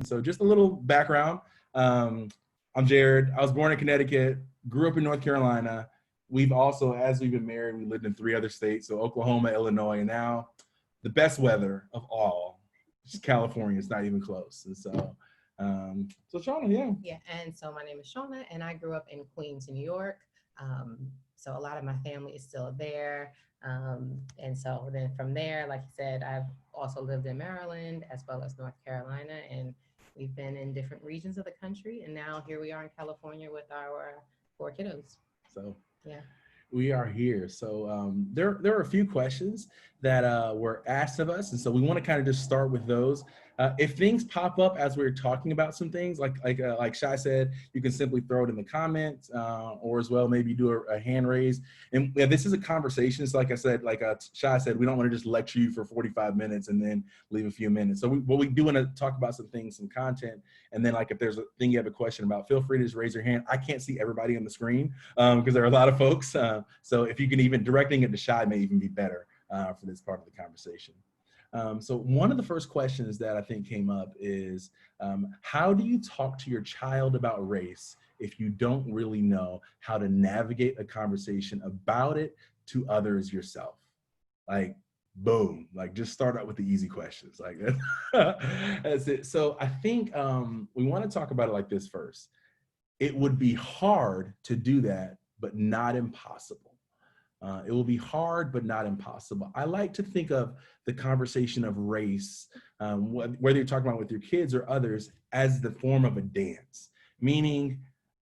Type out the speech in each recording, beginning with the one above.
So just a little background. I'm Jared. I was born in Connecticut, grew up in North Carolina. We've also, as we've been married, we lived in 3 other states, so Oklahoma, Illinois, and now the best weather of all, just California. It's not even close. And so Shauna, yeah. Yeah, and so my name is Shauna, and I grew up in Queens, New York. Um, so a lot of my family is still there. And so then from there, like you said, I've also lived in Maryland as well as North Carolina, and we've been in different regions of the country. And now here we are in California with our 4 kiddos. So Yeah. we are here. So there are a few questions that were asked of us, and so we want to kind of just start with those. If things pop up as we're talking about some things, like Shai said, you can simply throw it in the comments, or as well maybe do a hand raise. And this is a conversation. So like I said, Shai said, we don't want to just lecture you for 45 minutes and then leave a few minutes. So we do want to talk about some things, some content, and then like if there's a thing you have a question about, feel free to just raise your hand. I can't see everybody on the screen because there are a lot of folks. So if you can even directing it to Shai may even be better for this part of the conversation. So one of the first questions that I think came up is, how do you talk to your child about race if you don't really know how to navigate a conversation about it to others yourself? Like, boom, like just start out with the easy questions. Like that's it. So I think we want to talk about it like this first. It would be hard to do that, but not impossible. It will be hard, but not impossible. I like to think of the conversation of race, whether you're talking about with your kids or others, as the form of a dance, meaning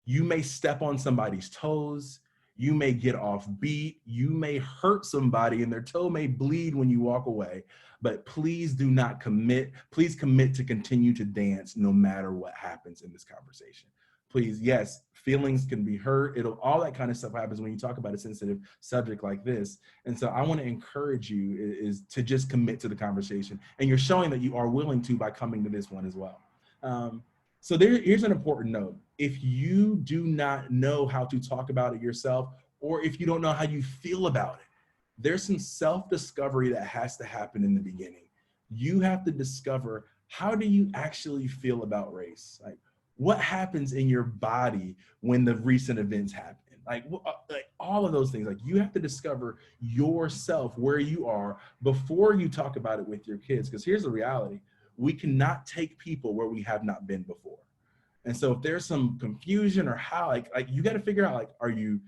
you may step on somebody's toes, you may get off beat, you may hurt somebody and their toe may bleed when you walk away, but please do not commit. Please commit to continue to dance no matter what happens in this conversation. Please, yes, feelings can be hurt. All that kind of stuff happens when you talk about a sensitive subject like this. And so I want to encourage you is to just commit to the conversation. And you're showing that you are willing to by coming to this one as well. So here's an important note. If you do not know how to talk about it yourself, or if you don't know how you feel about it, there's some self-discovery that has to happen in the beginning. You have to discover, how do you actually feel about race? Like, what happens in your body when the recent events happen? Like all of those things, like you have to discover yourself, where you are before you talk about it with your kids. Because here's the reality. We cannot take people where we have not been before. And so if there's some confusion or how, like you got to figure out, like, are you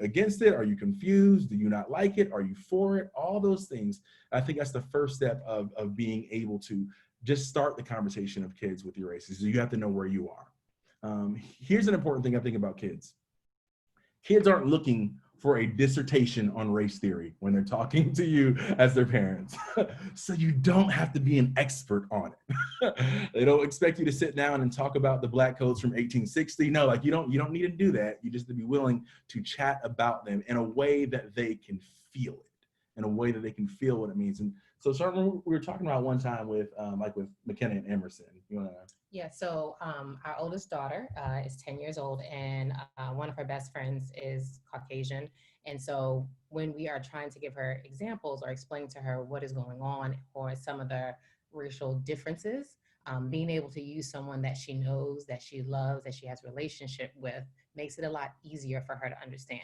against it? Are you confused? Do you not like it? Are you for it? All those things. I think that's the first step of being able to just start the conversation of kids with your races. So you have to know where you are. Here's an important thing I think about kids. Kids aren't looking for a dissertation on race theory when they're talking to you as their parents. So you don't have to be an expert on it. They don't expect you to sit down and talk about the black codes from 1860. No, like you don't need to do that. You just have to be willing to chat about them in a way that they can feel it, in a way that they can feel what it means. And so certainly we were talking about one time with with McKenna and Emerson. You want to? Yeah, so our oldest daughter is 10 years old, and one of her best friends is Caucasian. And so when we are trying to give her examples or explain to her what is going on or some of the racial differences, being able to use someone that she knows, that she loves, that she has a relationship with, makes it a lot easier for her to understand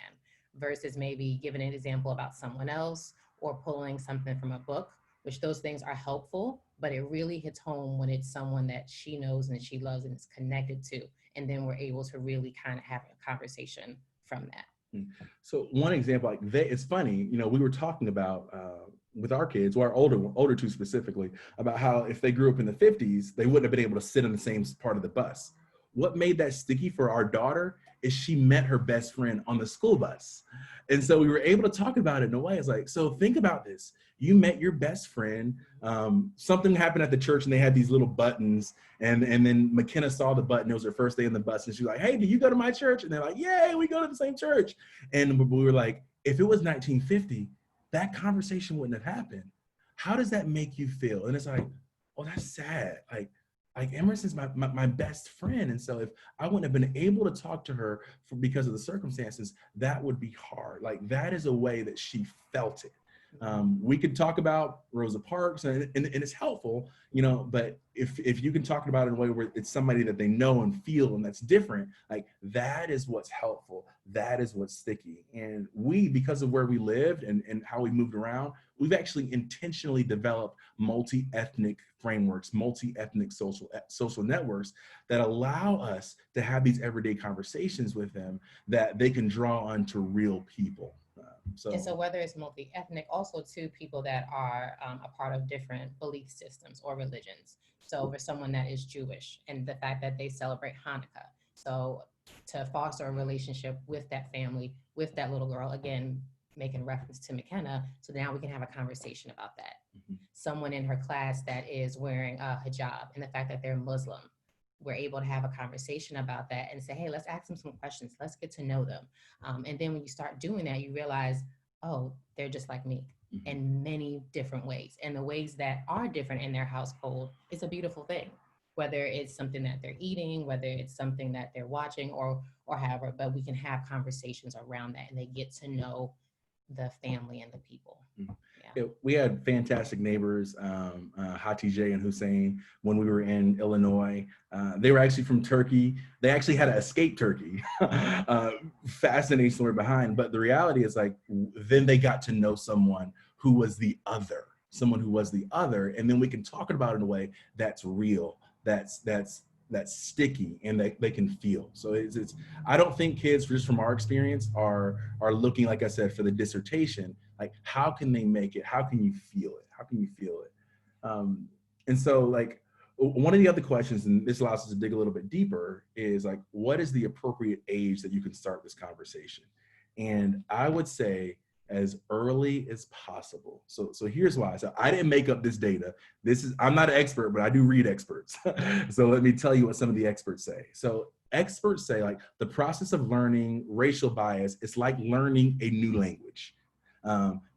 versus maybe giving an example about someone else or pulling something from a book, which those things are helpful, but it really hits home when it's someone that she knows and she loves and is connected to. And then we're able to really kind of have a conversation from that. So one example, like it's funny, we were talking about with our kids, or our older two specifically, about how if they grew up in the 50s, they wouldn't have been able to sit in the same part of the bus. What made that sticky for our daughter is she met her best friend on the school bus. And so we were able to talk about it in a way. It's like, so think about this. You met your best friend, something happened at the church and they had these little buttons, and then McKenna saw the button. It was her first day in the bus, and she was like, hey, do you go to my church? And they're like, yay, we go to the same church. And we were like, if it was 1950, that conversation wouldn't have happened. How does that make you feel? And it's like, oh, that's sad. Like Emerson's my best friend. And so if I wouldn't have been able to talk to her because of the circumstances, that would be hard. Like that is a way that she felt it. We could talk about Rosa Parks and it's helpful, you know, but if you can talk about it in a way where it's somebody that they know and feel and that's different, like that is what's helpful. That is what's sticky. And we, because of where we lived and how we moved around, we've actually intentionally developed multi-ethnic frameworks, multi-ethnic social networks that allow us to have these everyday conversations with them that they can draw on to real people. And so whether it's multi-ethnic, also to people that are a part of different belief systems or religions. So for someone that is Jewish and the fact that they celebrate Hanukkah. So to foster a relationship with that family, with that little girl, again, making reference to McKenna. So now we can have a conversation about that. Someone in her class that is wearing a hijab and the fact that they're Muslim, we're able to have a conversation about that and say, hey, let's ask them some questions. Let's get to know them. And then when you start doing that, you realize, oh, they're just like me in many different ways. And the ways that are different in their household is a beautiful thing, whether it's something that they're eating, whether it's something that they're watching or however, but we can have conversations around that and they get to know the family and the people. Yeah, we had fantastic neighbors, Hatice and Hussein, when we were in Illinois. They were actually from Turkey. They actually had to escape Turkey. Fascinating story behind. But the reality is, like, then they got to know someone who was the other, and then we can talk about it in a way that's real, that's sticky, and that they can feel. So it's I don't think kids, just from our experience, are looking, like I said, for the dissertation. Like, how can they make it? How can you feel it? And so, like, one of the other questions, and this allows us to dig a little bit deeper, is like, what is the appropriate age that you can start this conversation? And I would say as early as possible. So here's why. So I didn't make up this data. I'm not an expert, but I do read experts. So let me tell you what some of the experts say. So experts say, like, the process of learning racial bias is like learning a new language.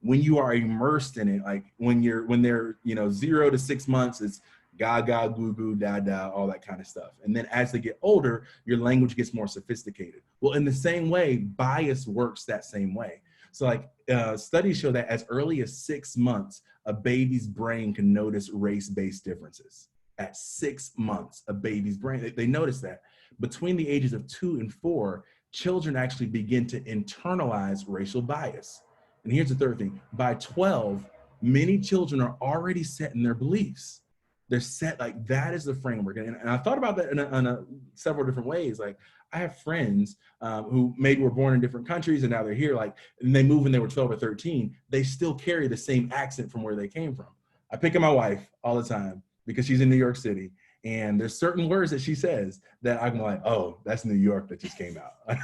When you are immersed in it, like when they're 0 to 6 months, it's gaga, goo goo, da da, all that kind of stuff. And then as they get older, your language gets more sophisticated. Well, in the same way, bias works that same way. So, like, studies show that as early as 6 months, a baby's brain can notice race-based differences. At 6 months, a baby's brain, they notice that. Between the ages of 2 and 4, children actually begin to internalize racial bias. And here's the third thing. By 12, many children are already set in their beliefs. They're set, like, that is the framework. And I thought about that in several different ways. Like, I have friends who maybe were born in different countries and now they're here, like, and they moved when they were 12 or 13. They still carry the same accent from where they came from. I pick on my wife all the time because she's in New York City. And there's certain words that she says that I'm like, oh, that's New York that just came out.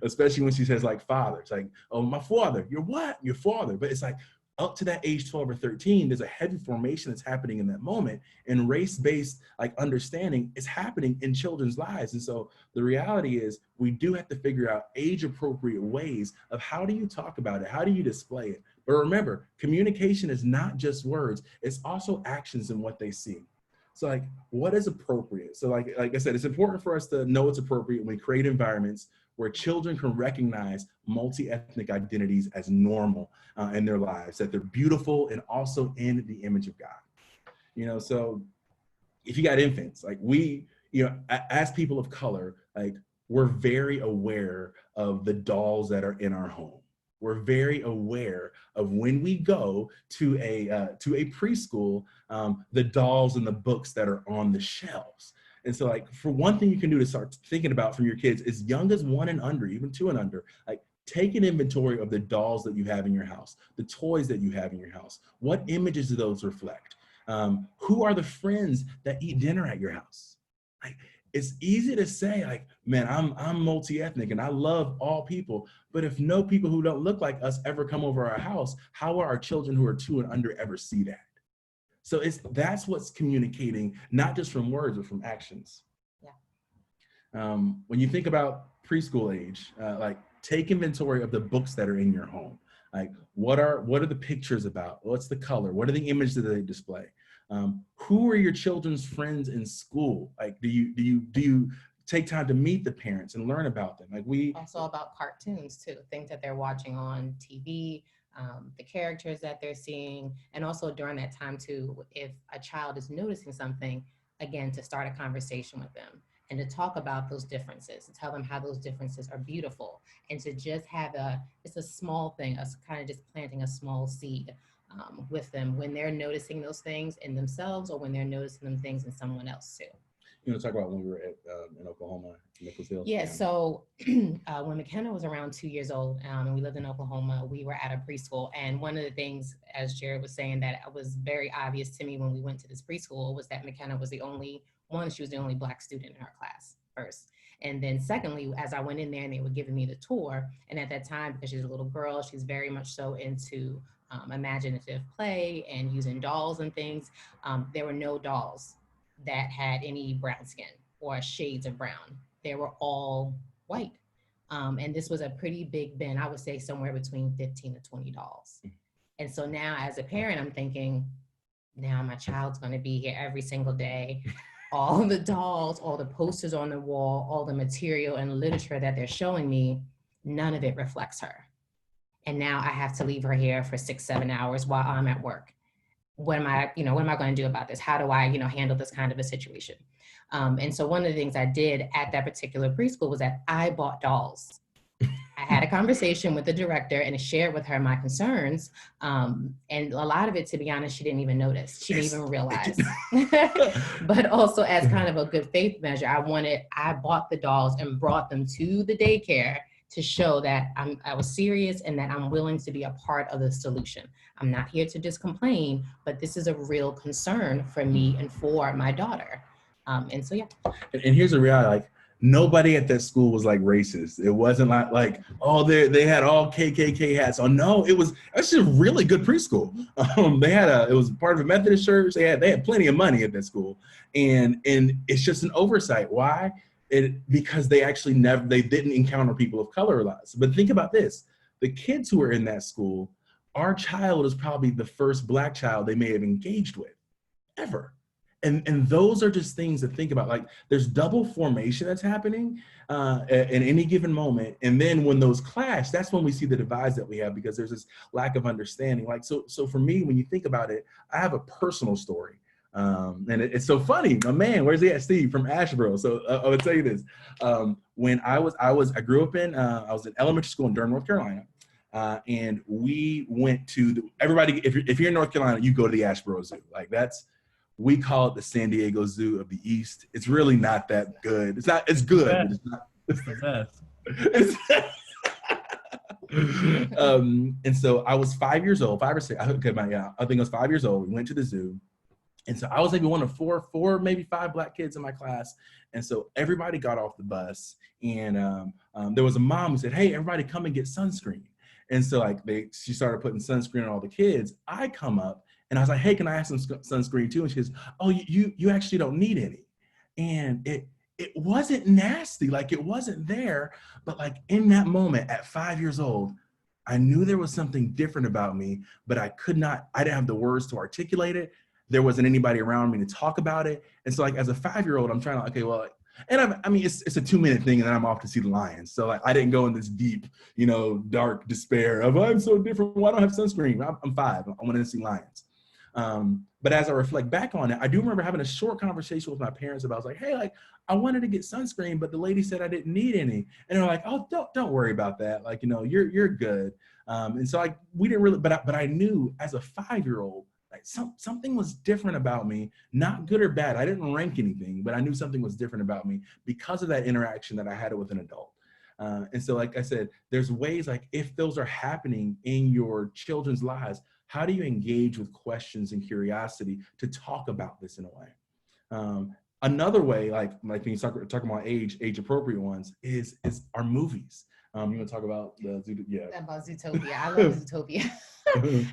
Especially when she says, like, father. It's like, oh, my father. You're what? Your father. But it's like, up to that age 12 or 13, there's a heavy formation that's happening in that moment. And race-based, like, understanding is happening in children's lives. And so the reality is we do have to figure out age-appropriate ways of how do you talk about it? How do you display it? But remember, communication is not just words. It's also actions and what they see. So, like, what is appropriate? So like I said, it's important for us to know what's appropriate when we create environments where children can recognize multi-ethnic identities as normal in their lives, that they're beautiful and also in the image of God. So if you got infants, like, we, as people of color, like, we're very aware of the dolls that are in our home. We're very aware of when we go to a preschool, the dolls and the books that are on the shelves. And so, like, for one thing you can do to start thinking about from your kids as young as 1 and under, even 2 and under, like, take an inventory of the dolls that you have in your house, the toys that you have in your house. What images do those reflect? Who are the friends that eat dinner at your house? Like, it's easy to say, like, man, I'm multi-ethnic and I love all people. But if no people who don't look like us ever come over our house, how are our children who are 2 and under ever see that? So that's what's communicating, not just from words, but from actions. Yeah. When you think about preschool age, like, take inventory of the books that are in your home. Like, what are the pictures about? What's the color? What are the images that they display? Who are your children's friends in school? Like, do you take time to meet the parents and learn about them? Like, also about cartoons too, things that they're watching on TV. the characters that they're seeing, and also during that time too, if a child is noticing something, again, to start a conversation with them and to talk about those differences, to tell them how those differences are beautiful, and to just have it's a small thing, us kind of just planting a small seed with them when they're noticing those things in themselves or when they're noticing them things in someone else too. You want to talk about when we were in Oklahoma, Nichols Hill? Yeah, so when McKenna was around 2 years old, and we lived in Oklahoma, we were at a preschool. And one of the things, as Jared was saying, that was very obvious to me when we went to this preschool was that McKenna was the only one, she was the only Black student in her class, first. And then secondly, as I went in there and they were giving me the tour, and at that time, because she's a little girl, she's very much so into imaginative play and using dolls and things. There were no dolls that had any brown skin or shades of brown. They were all white. And this was a pretty big bin. I would say somewhere between 15 to 20 dolls. And so now as a parent, I'm thinking, now my child's gonna be here every single day. All the dolls, all the posters on the wall, all the material and literature that they're showing me, none of it reflects her. And now I have to leave her here for 6-7 hours while I'm at work. What am I going to do about this? How do I, handle this kind of a situation? And so one of the things I did at that particular preschool was that I bought dolls. I had a conversation with the director and shared with her my concerns. And a lot of it, to be honest, she didn't even notice. She didn't even realize. But also as kind of a good faith measure, I bought the dolls and brought them to the daycare to show that I was serious and that I'm willing to be a part of the solution. I'm not here to just complain, but this is a real concern for me and for my daughter. And so, yeah. And here's the reality, like, nobody at that school was like racist. It wasn't like oh, they had all KKK hats on. No, it's actually a really good preschool. It was part of a Methodist church. They had plenty of money at that school. And it's just an oversight. Why? Because they didn't encounter people of color a lot. But think about this. The kids who were in that school, our child is probably the first Black child they may have engaged with ever. And those are just things to think about. Like, there's double formation that's happening at any given moment. And then when those clash, that's when we see the divides that we have, because there's this lack of understanding. Like, so for me, when you think about it, I have a personal story. And it's so funny. My man, where's he at? Steve from Asheboro. So I would tell you this. When I grew up I was in elementary school in Durham, North Carolina. And we went to everybody, if you're in North Carolina, you go to the Asheboro Zoo. Like, we call it the San Diego Zoo of the East. It's really not that good. It's good, but it's not. It's the best. And so I was 5 years old, 5 or 6. I think I was 5 years old. We went to the zoo. And so I was maybe one of four, maybe 5 Black kids in my class. And so everybody got off the bus, and there was a mom who said, "Hey, everybody come and get sunscreen." And so she started putting sunscreen on all the kids. I come up and I was like, "Hey, can I have some sunscreen too?" And she goes, "Oh, you actually don't need any." And it wasn't nasty, like it wasn't there, but like in that moment at 5 years old, I knew there was something different about me, but I didn't have the words to articulate it. There wasn't anybody around me to talk about it. And so like as a 5-year-old, I'm trying to, okay, well, and I mean, it's a 2-minute thing and then I'm off to see the lions. So like, I didn't go in this deep, dark despair of, I'm so different, why don't I have sunscreen? I'm 5, I want to see lions. But as I reflect back on it, I do remember having a short conversation with my parents about, I was like, hey, like, I wanted to get sunscreen, but the lady said I didn't need any. And they're like, oh, don't worry about that. Like, you're good. And so we didn't really, but I knew as a 5-year-old, like something was different about me, not good or bad. I didn't rank anything, but I knew something was different about me because of that interaction that I had with an adult. And so, like I said, there's ways, like if those are happening in your children's lives, how do you engage with questions and curiosity to talk about this in a way? Another way, like when you talk about age appropriate ones, is our movies. You want to talk about about Zootopia? I love Zootopia.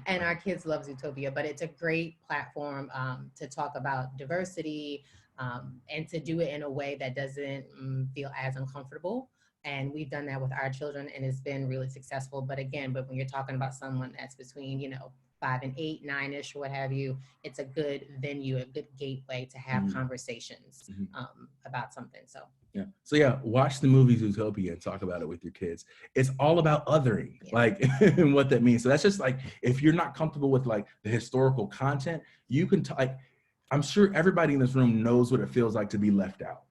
And our kids love Zootopia, but it's a great platform to talk about diversity and to do it in a way that doesn't feel as uncomfortable. And we've done that with our children and it's been really successful. But when you're talking about someone that's between, 5 and 8, 9-ish, what have you, it's a good venue, a good gateway to have conversations about something. So yeah. So yeah, watch the movie Zootopia and talk about it with your kids. It's all about othering, like, and what that means. So that's just like, if you're not comfortable with like the historical content, you can like, I'm sure everybody in this room knows what it feels like to be left out.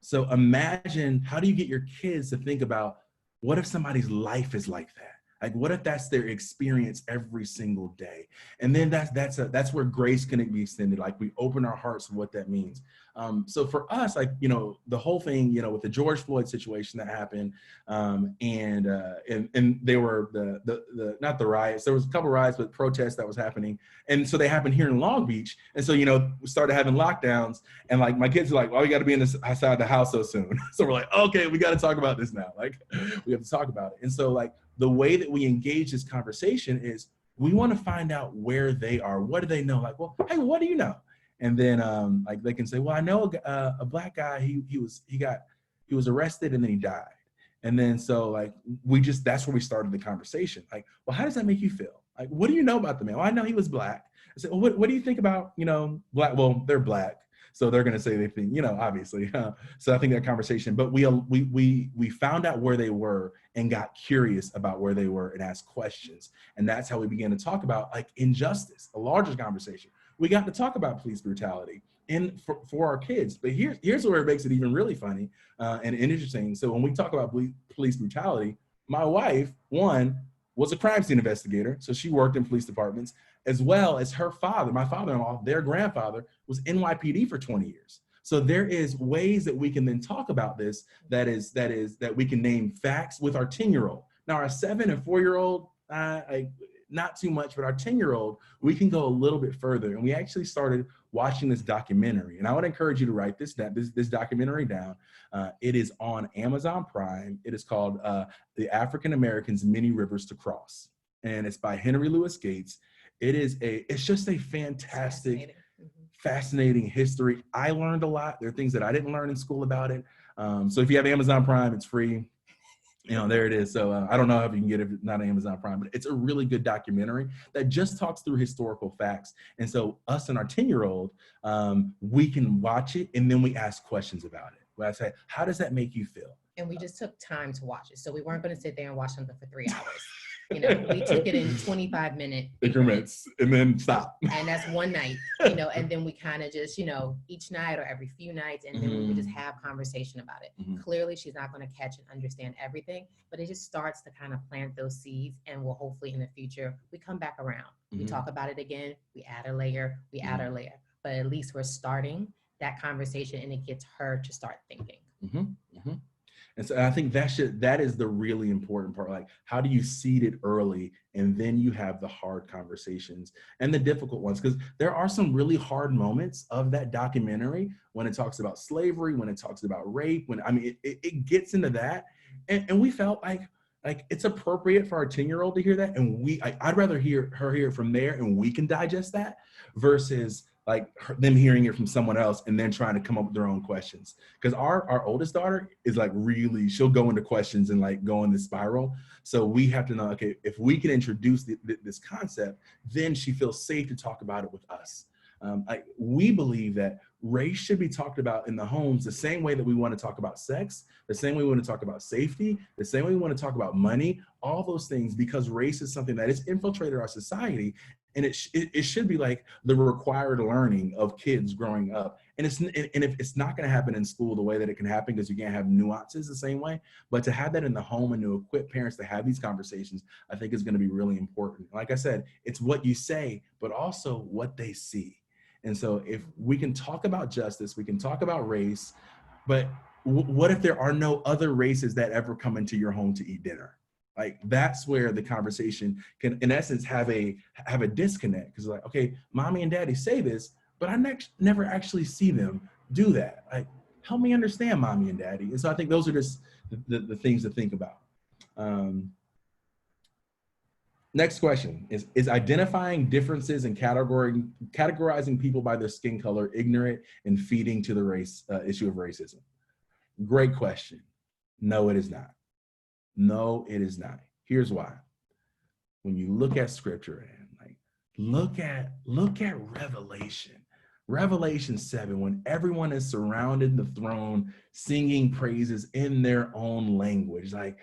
So imagine, how do you get your kids to think about, what if somebody's life is like that? Like, what if that's their experience every single day? And then that's where grace can be extended. Like, we open our hearts to what that means. So for us, like, you know, the whole thing, you know, with the George Floyd situation that happened, and they were the not the riots. There was a couple riots, but protests that was happening, and so they happened here in Long Beach. And so, you know, we started having lockdowns, and like my kids were like, "Well, we got to be outside the house so soon." So we're like, "Okay, we got to talk about this now. Like, we have to talk about it." And so, like, the way that we engage this conversation is, we want to find out where they are. What do they know? Like, well, hey, what do you know? And then like, they can say, well, I know a black guy, he was arrested and then he died. And then so, like, that's where we started the conversation. Like, well, how does that make you feel? Like, what do you know about the man? Well, I know he was black. I said, well, what do you think about, you know, black? Well, they're black, so they're going to say they think, you know, obviously. So I think that conversation, but we found out where they were and got curious about where they were and asked questions. And that's how we began to talk about, like, injustice, a larger conversation. We got to talk about police brutality for our kids. But here's where it makes it even really funny and interesting. So when we talk about police brutality, my wife, one, was a crime scene investigator. So she worked in police departments, as well as her father, my father-in-law, their grandfather, was NYPD for 20 years. So there is ways that we can then talk about this, that we can name facts with our 10-year-old. Now, our 7 and 4-year-old, not too much, but our 10-year-old, we can go a little bit further. And we actually started watching this documentary. And I would encourage you to write this documentary down. It is on Amazon Prime. It is called The African Americans' Many Rivers to Cross. And it's by Henry Louis Gates. It's just a fantastic, fascinating history. I learned a lot. There are things that I didn't learn in school about it. So if you have Amazon Prime, it's free. You know, there it is. So I don't know if you can get it if it's not on Amazon Prime, but it's a really good documentary that just talks through historical facts. And so us and our 10-year-old, we can watch it, and then we ask questions about it. Where I say, how does that make you feel? And we just took time to watch it. So we weren't going to sit there and watch something for 3 hours. You know, we took it in 25-minute increments and then stop. And that's one night, you know, and then we kind of just, you know, each night or every few nights, and then we would just have conversation about it. Clearly, she's not going to catch and understand everything, but it just starts to kind of plant those seeds, and we'll hopefully in the future, we come back around. We talk about it again, we add a layer, a layer, but at least we're starting that conversation, and it gets her to start thinking. And so I think that is the really important part. Like, how do you seed it early, and then you have the hard conversations and the difficult ones? Because there are some really hard moments of that documentary when it talks about slavery, when it talks about rape, it gets into that. And we felt like it's appropriate for our 10-year-old to hear that. And I'd rather hear it from there, and we can digest that, versus like them hearing it from someone else and then trying to come up with their own questions. Because our oldest daughter is like, really, she'll go into questions and like go in this spiral. So we have to know, okay, if we can introduce this concept, then she feels safe to talk about it with us. We believe that race should be talked about in the homes the same way that we want to talk about sex, the same way we want to talk about safety, the same way we want to talk about money, all those things, because race is something that has infiltrated our society. And it should be like the required learning of kids growing up. And if it's not going to happen in school the way that it can happen, because you can't have nuances the same way, but to have that in the home and to equip parents to have these conversations, I think is going to be really important. Like I said, it's what you say, but also what they see. And so if we can talk about justice, we can talk about race, but what if there are no other races that ever come into your home to eat dinner? Like, that's where the conversation can, in essence, have a disconnect. Because like, okay, mommy and daddy say this, but I never actually see them do that. Like, help me understand mommy and daddy. And so I think those are just the things to think about. Next question is identifying differences and categorizing people by their skin color ignorant and feeding to the race issue of racism? Great question. No, it is not. No, it is not. Here's why. When you look at scripture and like look at Revelation 7, when everyone is surrounded the throne singing praises in their own language, like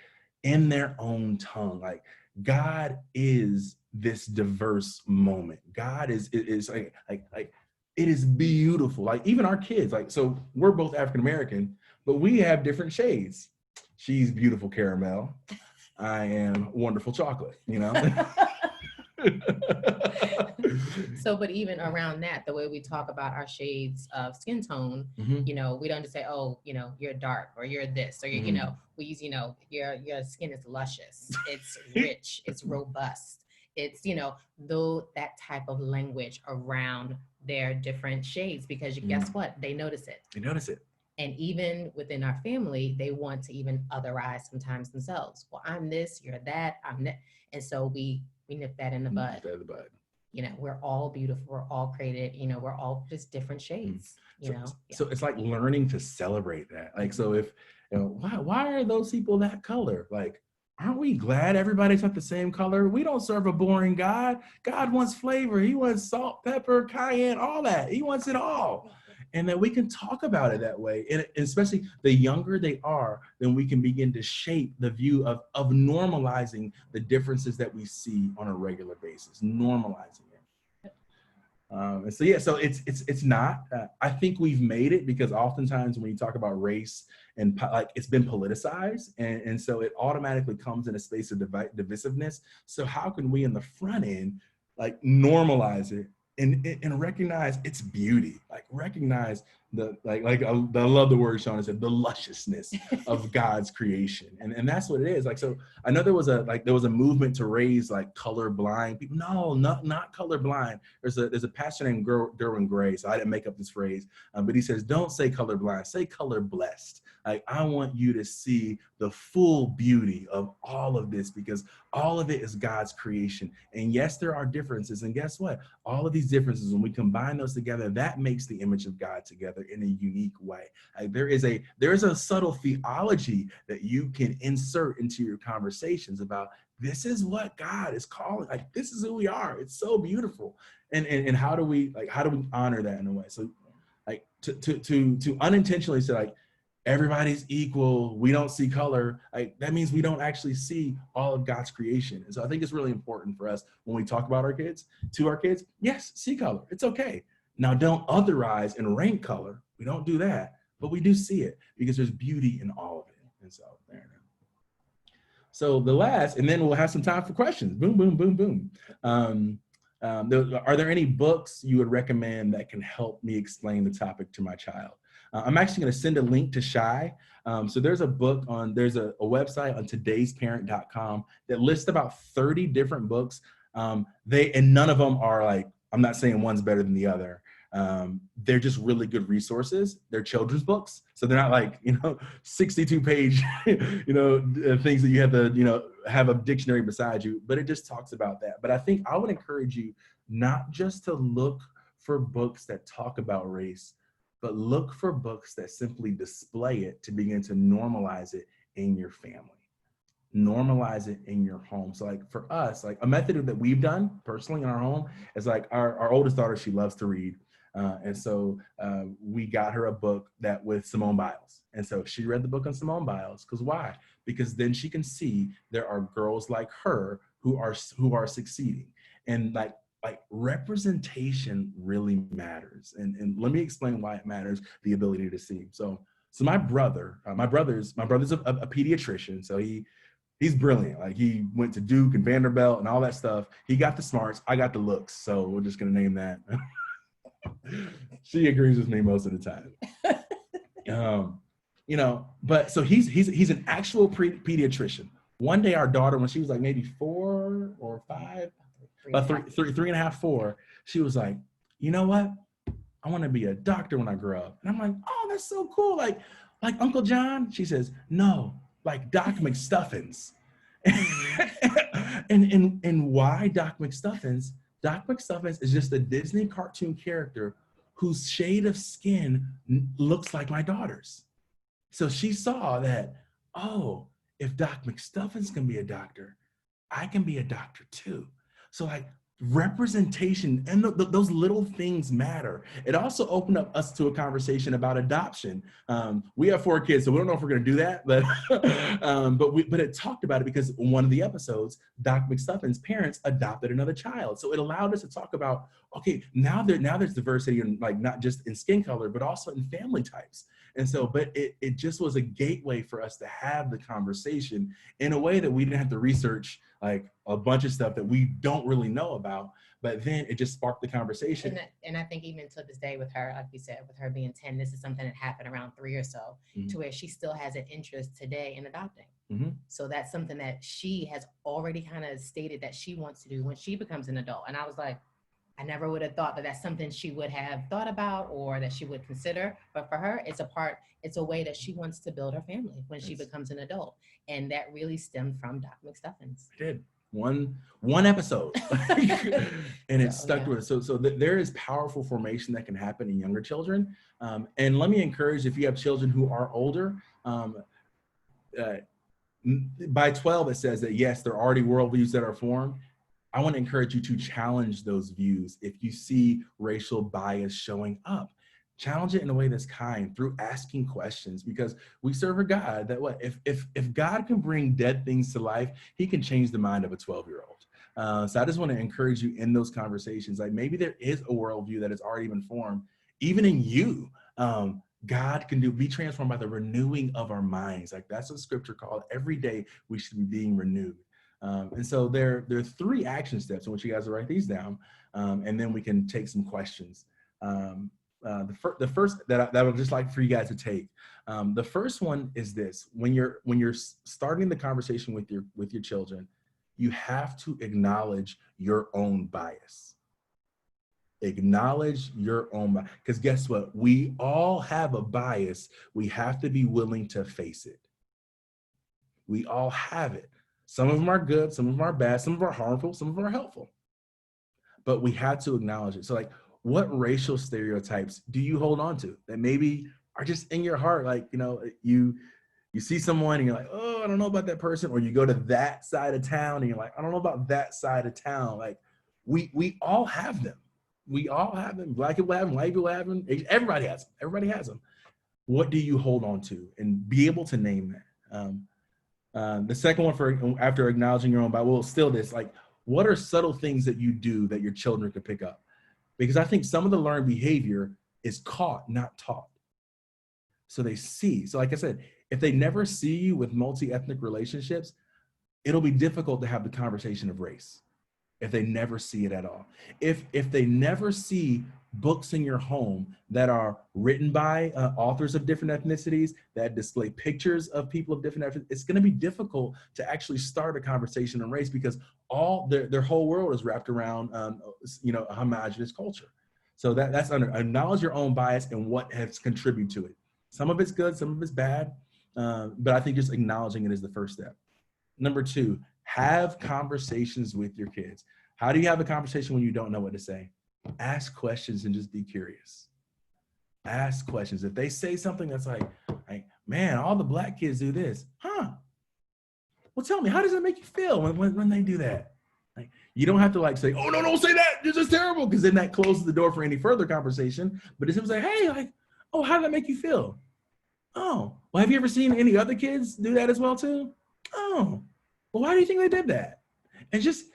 in their own tongue. Like God is this diverse moment. God is like it is beautiful. Like even our kids, like, so we're both African American, but we have different shades. She's beautiful caramel. I am wonderful chocolate, you know? So, but even around that, the way we talk about our shades of skin tone, Mhm. you know, we don't just say, oh, you know, you're dark or you're this, or you're, you know, we use, you know, your skin is luscious, it's rich, it's robust. It's, you know, though that type of language around their different shades, because guess what? They notice it. They notice it. And even within our family, they want to even otherize sometimes themselves. Well, I'm this, you're that, I'm that. And so we nip that in the bud. You know, we're all beautiful, we're all created, you know, we're all just different shades, you know. So it's like learning to celebrate that. Like, so if, you know, why are those people that color? Like, aren't we glad everybody's not the same color? We don't serve a boring God. God wants flavor. He wants salt, pepper, cayenne, all that. He wants it all. And that we can talk about it that way. And especially the younger they are, then we can begin to shape the view of normalizing the differences that we see on a regular basis, normalizing it. And so, yeah, so it's not, I think we've made it, because oftentimes when you talk about race and like, it's been politicized. And so it automatically comes in a space of divisiveness. So how can we in the front end, like, normalize it and recognize its beauty, like recognize the, I love the word Shauna said, the lusciousness of God's creation. And that's what it is. Like, so I know there was a movement to raise like colorblind people. No, not colorblind. There's a pastor named Derwin Gray. So I didn't make up this phrase, but he says, don't say colorblind, say color blessed. Like, I want you to see the full beauty of all of this, because all of it is God's creation. And yes, there are differences. And guess what? All of these differences, when we combine those together, that makes the image of God together in a unique way. Like, there is a subtle theology that you can insert into your conversations about, this is what God is calling. Like, this is who we are. It's so beautiful. And how do we honor that in a way? So like to unintentionally say, like, everybody's equal, we don't see color, like, that means we don't actually see all of God's creation. And so I think it's really important for us when we talk about our kids, yes, see color, it's okay. Now, don't otherize and rank color. We don't do that, but we do see it, because there's beauty in all of it. And so there. So the last, and then we'll have some time for questions. Boom, boom, boom, boom. Are there any books you would recommend that can help me explain the topic to my child? I'm actually going to send a link to Shy. So there's a website on todaysparent.com that lists about 30 different books. And none of them are like, I'm not saying one's better than the other. They're just really good resources. They're children's books. So they're not like, 62 page, things that you have to, have a dictionary beside you, but it just talks about that. But I think I would encourage you not just to look for books that talk about race, but look for books that simply display it, to begin to normalize it in your family, normalize it in your home. So like for us, like a method that we've done personally in our home is like our oldest daughter, she loves to read. And so we got her a book that with Simone Biles. And so she read the book on Simone Biles. Because why? Because then she can see there are girls like her who are succeeding. And like representation really matters. And let me explain why it matters, the ability to see. So my brother's a pediatrician. So he's brilliant. Like, he went to Duke and Vanderbilt and all that stuff. He got the smarts, I got the looks. So we're just gonna name that. She agrees with me most of the time. But so he's an actual pediatrician. One day our daughter, when she was like maybe 4 or 5, about 3.5, 4, she was like, you know what? I want to be a doctor when I grow up. And I'm like, oh, that's so cool. Like Uncle John? She says, no, like Doc McStuffins. and why Doc McStuffins? Doc McStuffins is just a Disney cartoon character whose shade of skin looks like my daughter's. So she saw that, oh, if Doc McStuffins can be a doctor, I can be a doctor too. So like representation and those little things matter. It also opened up us to a conversation about adoption. We have 4 kids, so we don't know if we're going to do that, but but it talked about it because one of the episodes, Doc McStuffin's parents adopted another child, so it allowed us to talk about, okay, now there's diversity in, like, not just in skin color but also in family types. And so, but it just was a gateway for us to have the conversation in a way that we didn't have to research like a bunch of stuff that we don't really know about, but then it just sparked the conversation. And I think even to this day with her, like we said, with her being 10, this is something that happened around 3 or so, to where she still has an interest today in adopting. So that's something that she has already kind of stated that she wants to do when she becomes an adult. And I was like, I never would have thought that that's something she would have thought about or that she would consider. But for her, it's a way that she wants to build her family when she becomes an adult. And that really stemmed from Doc McStuffins. It did. One episode. And it stuck with us. So there is powerful formation that can happen in younger children. And let me encourage, if you have children who are older, by 12, it says that, yes, there are already worldviews that are formed. I want to encourage you to challenge those views. If you see racial bias showing up, challenge it in a way that's kind through asking questions, because we serve a God that if God can bring dead things to life, he can change the mind of a 12-year-old. So I just want to encourage you in those conversations. Like, maybe there is a worldview that has already been formed, even in you. God can be transformed by the renewing of our minds. Like, that's what scripture called. Every day we should be being renewed. And so there are 3 action steps. I want you guys to write these down, and then we can take some questions. The first that I would just like for you guys to take. The first one is this: when you're starting the conversation with your children, you have to acknowledge your own bias. Acknowledge your own bias, because guess what? We all have a bias. We have to be willing to face it. We all have it. Some of them are good, some of them are bad, some of them are harmful, some of them are helpful. But we have to acknowledge it. So, like, what racial stereotypes do you hold on to that maybe are just in your heart? Like, you see someone and you're like, oh, I don't know about that person. Or you go to that side of town and you're like, I don't know about that side of town. Like, we all have them. We all have them. Black people have them, white people have them. Everybody has them. Everybody has them. What do you hold on to? And be able to name that. The second one, after acknowledging your own bias, well, still this, like, what are subtle things that you do that your children could pick up? Because I think some of the learned behavior is caught, not taught. So they see. So like I said, if they never see you with multi-ethnic relationships, it'll be difficult to have the conversation of race if they never see it at all. If they never see books in your home that are written by authors of different ethnicities, that display pictures of people of different ethnicities, it's going to be difficult to actually start a conversation on race, because all their whole world is wrapped around a homogenous culture. So that's acknowledge your own bias and what has contributed to it. Some of it's good, some of it's bad, but I think just acknowledging it is the first step. Number 2, have conversations with your kids. How do you have a conversation when you don't know what to say? Ask questions and just be curious. Ask questions. If they say something that's like, man, all the black kids do this. Huh? Well, tell me, how does it make you feel when they do that? Like, you don't have to say, oh, no, don't say that. This is terrible. Because then that closes the door for any further conversation. But it's like, hey, oh, how did that make you feel? Oh, well, have you ever seen any other kids do that as well too? Oh, well, why do you think they did that? And just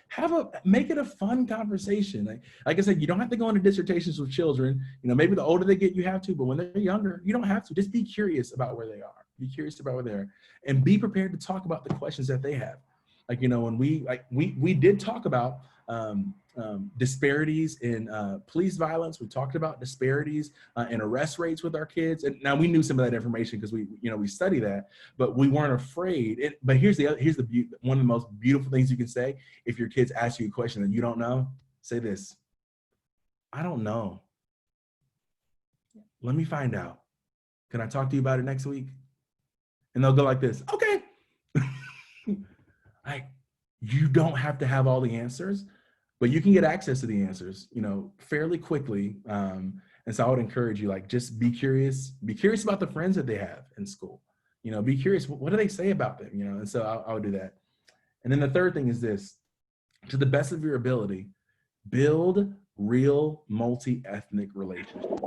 make it a fun conversation. Like I said, you don't have to go into dissertations with children. Maybe the older they get, you have to, but when they're younger, you don't have to. Just be curious about where they are. Be curious about where they are, and be prepared to talk about the questions that they have. When we did talk about disparities in police violence. We talked about disparities in arrest rates with our kids. And now we knew some of that information because we study that, but we weren't afraid. But here's one of the most beautiful things you can say. If your kids ask you a question that you don't know, say this: I don't know. Let me find out. Can I talk to you about it next week? And they'll go like this: okay. You don't have to have all the answers, but you can get access to the answers, fairly quickly. And so I would encourage you, just be curious about the friends that they have in school. Be curious, what do they say about them? And so I would do that. And then the third thing is this: to the best of your ability, Build real multi-ethnic relationships.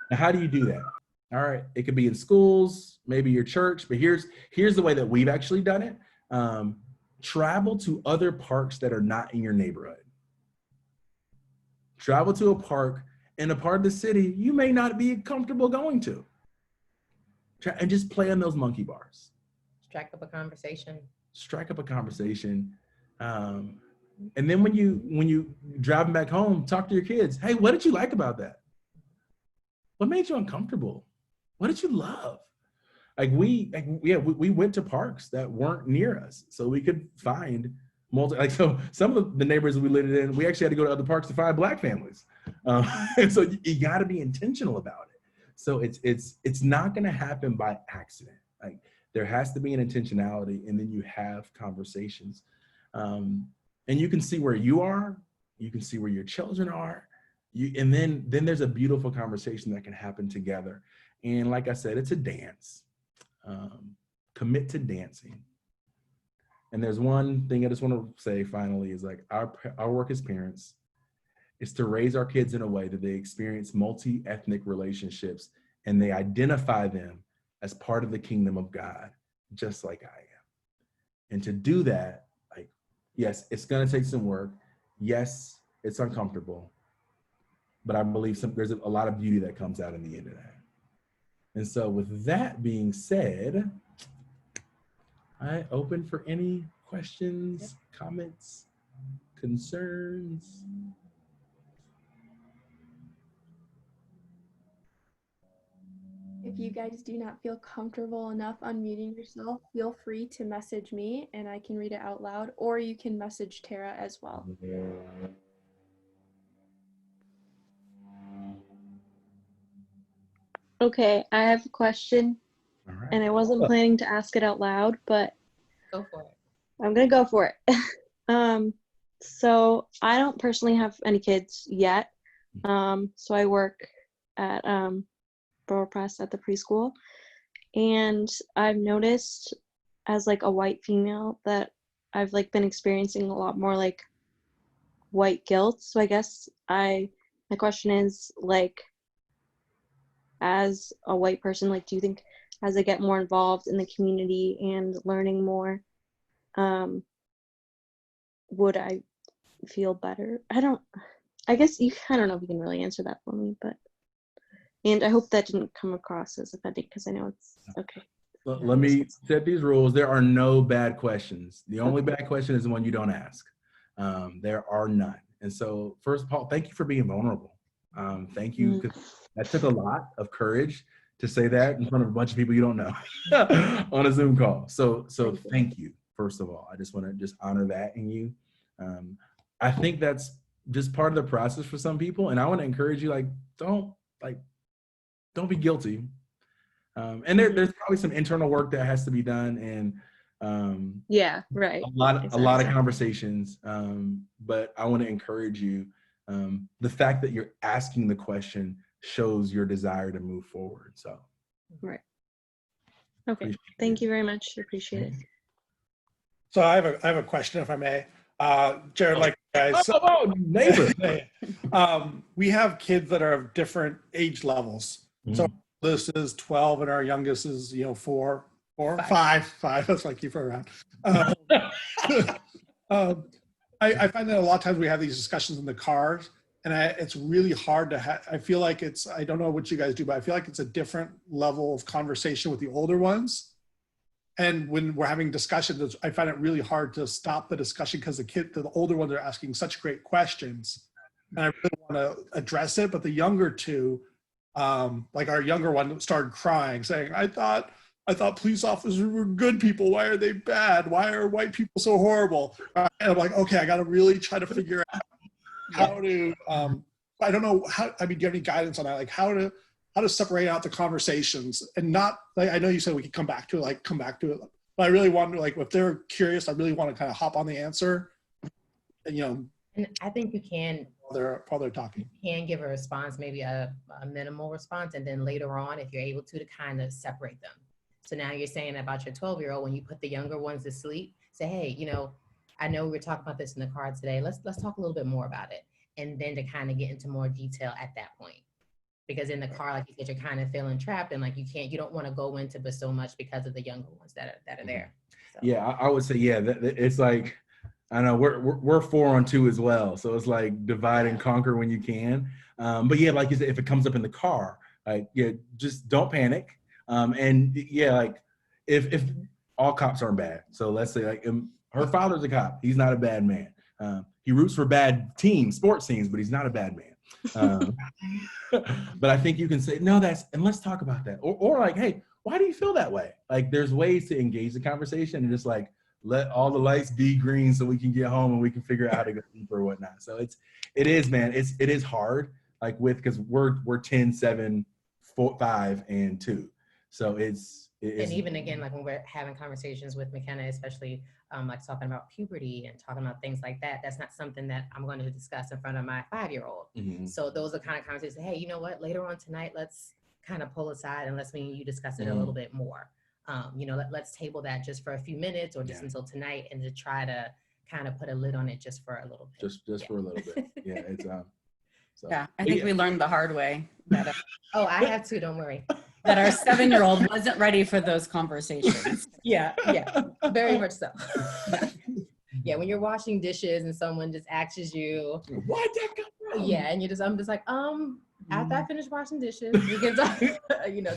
Now, how do you do that? All right, it could be in schools, maybe your church, but here's the way that we've actually done it. Travel to other parks that are not in your neighborhood. Travel to a park in a part of the city you may not be comfortable going to. And just play on those monkey bars. Strike up a conversation. And then when you drive back home, talk to your kids. Hey, what did you like about that? What made you uncomfortable? What did you love? We went to parks that weren't near us, so we could find so some of the neighborhoods we lived in, we actually had to go to other parks to find Black families. And so you got to be intentional about it. So it's not going to happen by accident. Like, there has to be an intentionality, and then you have conversations. And you can see where you are, you can see where your children are, and then there's a beautiful conversation that can happen together. And like I said, it's a dance. Commit to dancing. And there's one thing I just want to say finally is, like, our work as parents is to raise our kids in a way that they experience multi-ethnic relationships and they identify them as part of the kingdom of God, just like I am. And to do that, like, yes, it's going to take some work. Yes, it's uncomfortable. But I believe there's a lot of beauty that comes out in the end of that. And so with that being said, I open for any questions, comments, concerns. If you guys do not feel comfortable enough unmuting yourself, feel free to message me and I can read it out loud, or you can message Tara as well. Okay, I have a question. All right. And I wasn't planning to ask it out loud, but go for it. I'm gonna go for it. So I don't personally have any kids yet. So I work at BurlPres at the preschool, and I've noticed as like a white female that I've like been experiencing a lot more like white guilt. So I guess my question is, like, as a white person, like, do you think as I get more involved in the community and learning more, would I feel better? I don't know if you can really answer that for me, and I hope that didn't come across as offending, because I know it's okay. Let me set these rules. There are no bad questions. The only bad question is the one you don't ask. There are none. And so first of all, thank you for being vulnerable. Thank you, because that took a lot of courage to say that in front of a bunch of people you don't know on a Zoom call. So thank you, first of all. I just want to just honor that in you. I think that's just part of the process for some people. And I want to encourage you, don't be guilty. And there's probably some internal work that has to be done, and yeah, right. A lot of conversations. But I want to encourage you. The fact that you're asking the question shows your desire to move forward. So, right. Okay. Thank you very much. Appreciate it. So I have a question, if I may. Jared, like you guys. Neighbor. We have kids that are of different age levels. So this is 12 and our youngest is, 4, 5. That's why I keep her around. I find that a lot of times we have these discussions in the cars, and it's really hard to I feel like I don't know what you guys do, but I feel like it's a different level of conversation with the older ones. And when we're having discussions, I find it really hard to stop the discussion because the older ones are asking such great questions, and I really want to address it. But the younger two, like our younger one, started crying, saying, I thought police officers were good people. Why are they bad? Why are white people so horrible? And I'm like, okay, I got to really try to figure out how to, I don't know how, do you have any guidance on that? Like how to separate out the conversations and not, like, I know you said we could come back to it, but I really want to, like, if they're curious, I really want to kind of hop on the answer, and, and I think you can, while they're talking, you can give a response, maybe a minimal response. And then later on, if you're able to kind of separate them. So now you're saying about your 12-year-old, when you put the younger ones to sleep, say, hey, I know we were talking about this in the car today. Let's talk a little bit more about it. And then to kind of get into more detail at that point. Because in the car, like you said, you're kind of feeling trapped and like you don't want to go into but so much because of the younger ones that are there. So. Yeah, I would say, yeah, it's like, I know we're 4-on-2 as well. So it's like divide and conquer when you can. But yeah, like you said, if it comes up in the car, like, yeah, just don't panic. And yeah, like if all cops aren't bad. So let's say like her father's a cop. He's not a bad man. He roots for bad teams, sports teams, but he's not a bad man. But I think you can say, no, and let's talk about that. Or like, hey, why do you feel that way? Like there's ways to engage the conversation and just like, let all the lights be green so we can get home and we can figure out how to go deeper or whatnot. So it is, man, it is hard, like because we're 10, 7, 4, 5, and 2. So it's and even again, like when we're having conversations with McKenna, especially like talking about puberty and talking about things like that, that's not something that I'm going to discuss in front of my 5-year-old. Mm-hmm. So those are kind of conversations. Hey, you know what? Later on tonight, let's kind of pull aside and let's me and you discuss it a little bit more. Let's table that just for a few minutes or just until tonight, and to try to kind of put a lid on it just for a little bit. Just for a little bit. Yeah, it's so. Yeah, I think we learned the hard way that oh, I have to, don't worry. That our 7-year-old wasn't ready for those conversations. Yeah, very much so. Yeah, when you're washing dishes and someone just asks you, why'd that come from? Yeah, and I'm just like, after I finish washing dishes, we can talk,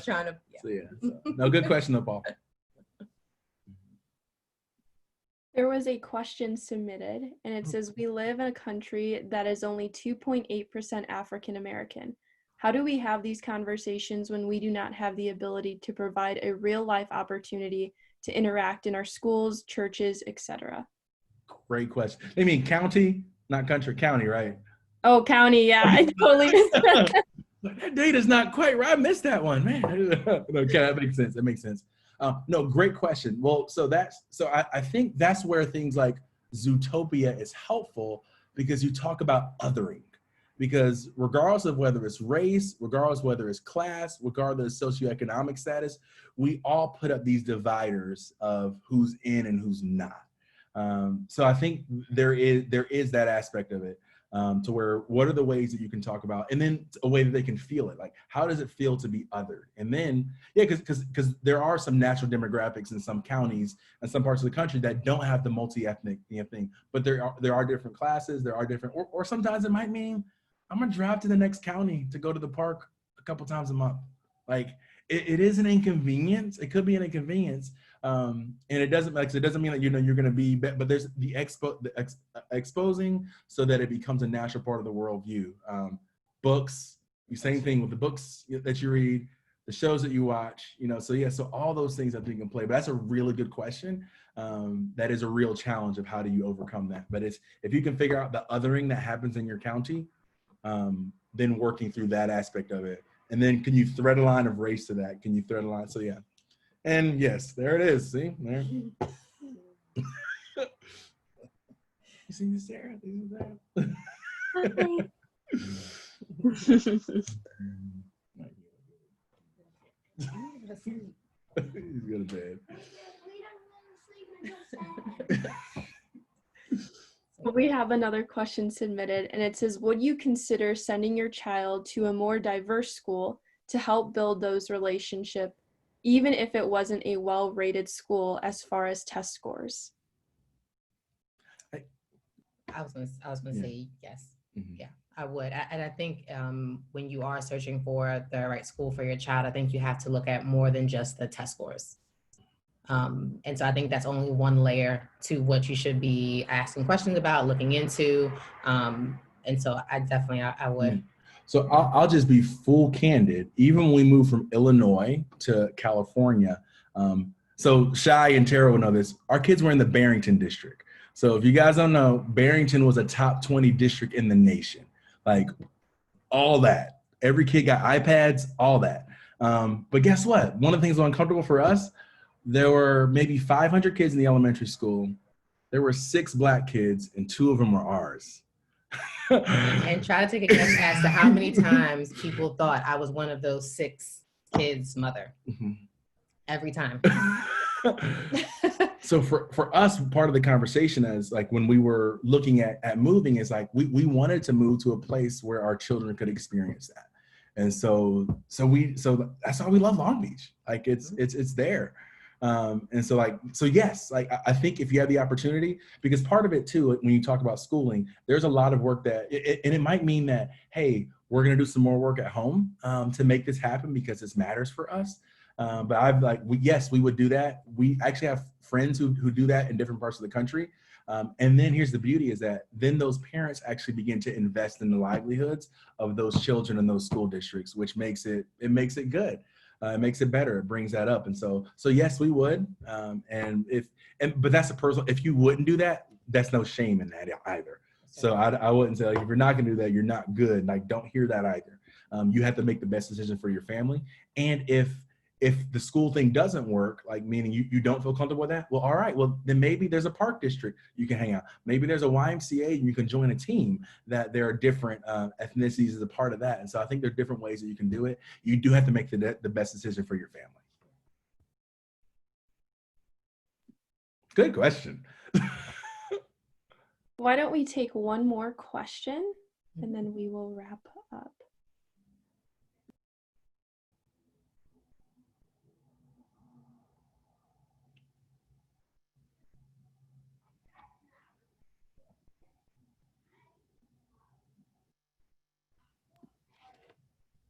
trying to. Yeah. So, no, good question though, Paul. There was a question submitted, and it says, we live in a country that is only 2.8% African American. How do we have these conversations when we do not have the ability to provide a real life opportunity to interact in our schools, churches, etc.? Great question. I mean, county, not country, county, right? Oh, county, yeah, I totally missed that. That data's not quite right. I missed that one, man. Okay, that makes sense. That makes sense. No, great question. Well, I think that's where things like Zootopia is helpful, because you talk about othering. Because regardless of whether it's race, regardless of whether it's class, regardless of socioeconomic status, we all put up these dividers of who's in and who's not. So I think there is that aspect of it, to where what are the ways that you can talk about, and then a way that they can feel it. Like, how does it feel to be othered? And then, yeah, because there are some natural demographics in some counties and some parts of the country that don't have the multi-ethnic thing, but there are different classes, there are different, or sometimes it might mean, I'm gonna drive to the next county to go to the park a couple times a month. Like it is an inconvenience. It could be an inconvenience, and it doesn't mean that you're gonna be. But there's the exposing so that it becomes a natural part of the worldview. Books, the same thing with the books that you read, the shows that you watch. So all those things I think can play. But that's a really good question. That is a real challenge of how do you overcome that. But if you can figure out the othering that happens in your county. Then working through that aspect of it. And then can you thread a line of race to that? Can you thread a line? So yeah. And yes, there it is. See? There. You see this, Sarah? He's going to bed. We have another question submitted, and it says, would you consider sending your child to a more diverse school to help build those relationships, even if it wasn't a well-rated school as far as test scores? I was gonna say yes. Mm-hmm. Yeah, I would. And I think when you are searching for the right school for your child, I think you have to look at more than just the test scores. And so I think that's only one layer to what you should be asking questions about, looking into. And so I definitely, I would. So I'll just be full candid. Even when we moved from Illinois to California, so Shai and Tara will know this, our kids were in the Barrington district. So if you guys don't know, Barrington was a top 20 district in the nation. Like all that, every kid got iPads, all that. But guess what? One of the things that was uncomfortable for us, there were maybe 500 kids in the elementary school. There were 6 Black kids, and 2 of them were ours. And try to take a guess as to how many times people thought I was one of those 6 kids' mother. Mm-hmm. Every time. So for us, part of the conversation is like when we were looking at moving is like we wanted to move to a place where our children could experience that. And so that's why we love Long Beach. Like it's there. And so yes, like I think if you have the opportunity, because part of it too, when you talk about schooling, there's a lot of work and it might mean that, hey, we're going to do some more work at home to make this happen because this matters for us. But yes, we would do that. We actually have friends who do that in different parts of the country. And then here's the beauty is that then those parents actually begin to invest in the livelihoods of those children in those school districts, which makes it good. It makes it better. It brings that up. And so yes, we would. But that's a personal, if you wouldn't do that, that's no shame in that either. So I wouldn't say, like, if you're not going to do that, you're not good. Like, don't hear that either. You have to make the best decision for your family. And if the school thing doesn't work, like meaning you don't feel comfortable with that, well, all right, well, then maybe there's a park district you can hang out. Maybe there's a YMCA and you can join a team that there are different ethnicities as a part of that. And so I think there are different ways that you can do it. You do have to make the best decision for your family. Good question. Why don't we take one more question and then we will wrap up.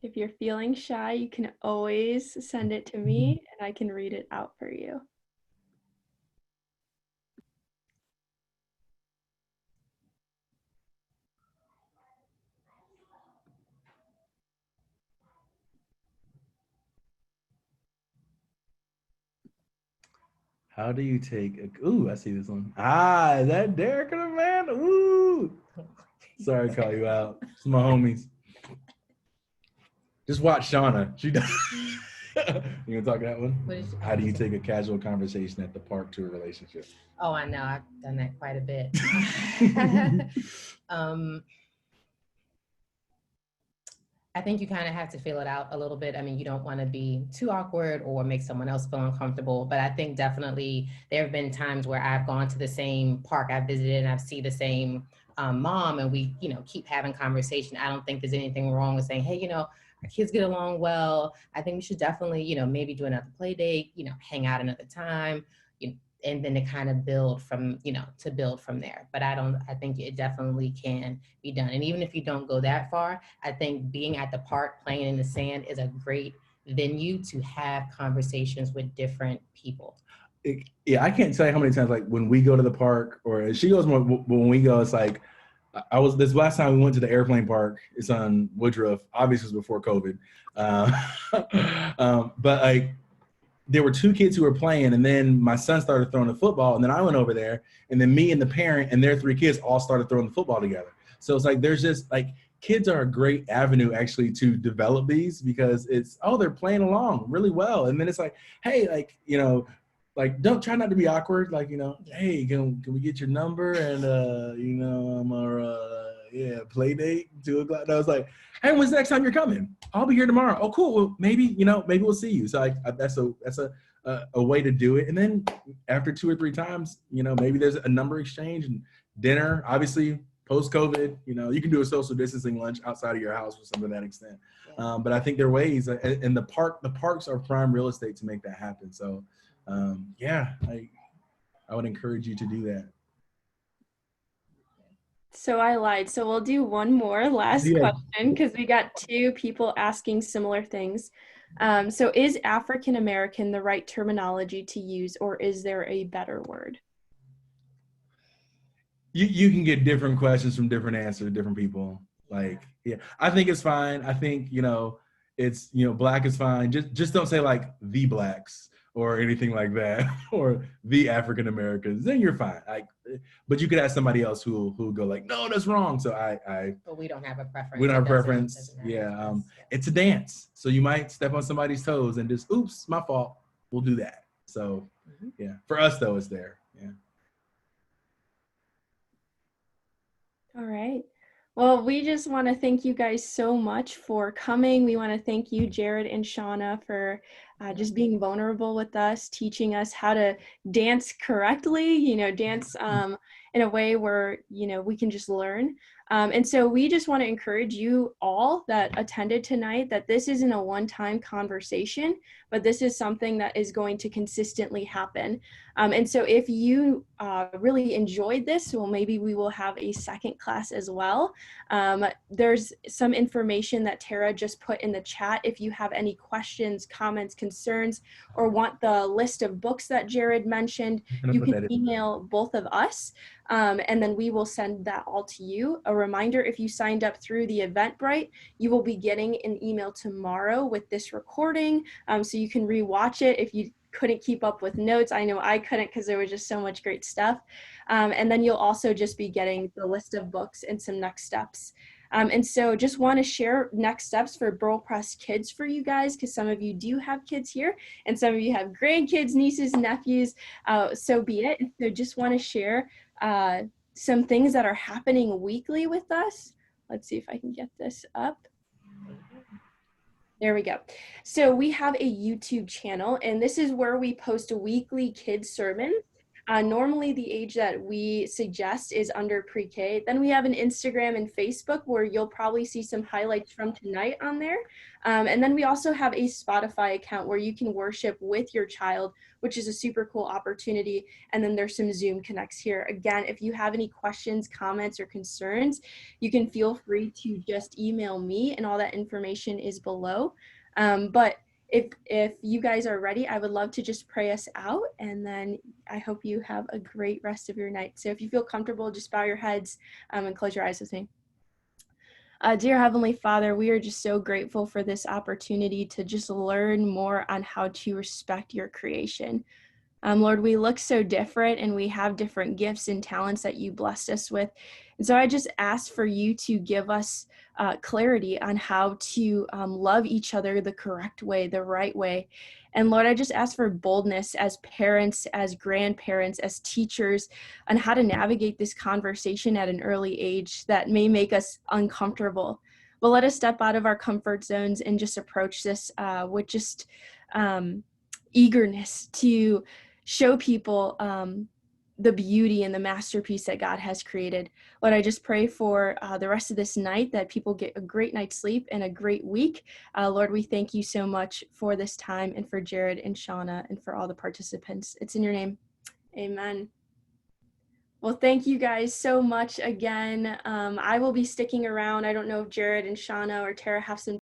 If you're feeling shy, you can always send it to me and I can read it out for you. How do you take ooh, I see this one. Ah, is that Derek and Amanda? Ooh. Sorry to call you out. It's my homies. Just watch Shauna. She does. You gonna talk that one? How do you take a casual conversation at the park to a relationship? Oh, I know. I've done that quite a bit. I think you kind of have to feel it out a little bit. I mean, you don't want to be too awkward or make someone else feel uncomfortable, but I think definitely there have been times where I've gone to the same park I've visited and I've seen the same mom and we, keep having conversation. I don't think there's anything wrong with saying, hey, our kids get along well. I think we should definitely, maybe do another play date, hang out another time, and then to kind of build from, to build from there. But I think it definitely can be done. And even if you don't go that far, I think being at the park, playing in the sand is a great venue to have conversations with different people. Yeah, I can't tell you how many times, like when we go to the park or she goes more, when we go, it's like, this last time we went to the airplane park, it's on Woodruff, obviously it was before COVID. But like, there were two kids who were playing and then my son started throwing the football and then I went over there and then me and the parent and their three kids all started throwing the football together. So it's like, there's just like, kids are a great avenue actually to develop these because it's, they're playing along really well. And then it's like, hey, like, like don't try not to be awkward. Like, hey, can we get your number? And, I'm our, play date, 2:00. And I was like, hey, when's the next time you're coming? I'll be here tomorrow. Oh, cool. Well, maybe we'll see you. So that's a way to do it. And then after 2 or 3 times, maybe there's a number exchange and dinner, obviously post-COVID, you can do a social distancing lunch outside of your house or something to that extent. But I think there are ways and the parks are prime real estate to make that happen. So I would encourage you to do that. So I lied. So we'll do one more last question because we got 2 people asking similar things. So is African American the right terminology to use or is there a better word? You can get different questions from different answers, different people. Like, yeah, I think it's fine. I think, it's, Black is fine. Just don't say like the Blacks or anything like that, or the African Americans, then you're fine. But you could ask somebody else who go like, no, that's wrong. So But we don't have a preference. We don't have a preference. Yeah. It's a dance. So you might step on somebody's toes and just, oops, my fault. We'll do that. So yeah, for us though, it's there. Yeah. All right. Well, we just want to thank you guys so much for coming. We want to thank you, Jared and Shauna, for just being vulnerable with us, teaching us how to dance correctly, dance in a way where, we can just learn. And so we just want to encourage you all that attended tonight that this isn't a one-time conversation, but this is something that is going to consistently happen. And so if you really enjoyed this, well, maybe we will have a second class as well. There's some information that Tara just put in the chat. If you have any questions, comments, concerns, or want the list of books that Jared mentioned, you can email both of us, and then we will send that all to you. A reminder, if you signed up through the Eventbrite, you will be getting an email tomorrow with this recording, so you can rewatch it if you couldn't keep up with notes. I know I couldn't because there was just so much great stuff. And then you'll also just be getting the list of books and some next steps. And so just want to share next steps for BurlPres Kids for you guys, because some of you do have kids here and some of you have grandkids, nieces, nephews, so be it. So just want to share some things that are happening weekly with us. Let's see if I can get this up. There we go. So we have a YouTube channel, and this is where we post weekly kids sermons. Normally the age that we suggest is under pre-K. Then we have an Instagram and Facebook where you'll probably see some highlights from tonight on there. And then we also have a Spotify account where you can worship with your child, which is a super cool opportunity. And then there's some Zoom connects here. Again, if you have any questions, comments, or concerns, you can feel free to just email me, and all that information is below. But if you guys are ready, I would love to just pray us out, and then I hope you have a great rest of your night. So if you feel comfortable, just bow your heads and close your eyes with me. Dear Heavenly Father, we are just so grateful for this opportunity to just learn more on how to respect your creation. Lord, we look so different and we have different gifts and talents that you blessed us with. And so I just ask for you to give us clarity on how to love each other the correct way, the right way. And Lord, I just ask for boldness as parents, as grandparents, as teachers, on how to navigate this conversation at an early age that may make us uncomfortable. But let us step out of our comfort zones and just approach this with just eagerness to show people the beauty and the masterpiece that God has created. Lord, I just pray for the rest of this night that people get a great night's sleep and a great week. Lord, we thank you so much for this time and for Jared and Shauna and for all the participants. It's in your name. Amen. Well, thank you guys so much again. I will be sticking around. I don't know if Jared and Shauna or Tara have some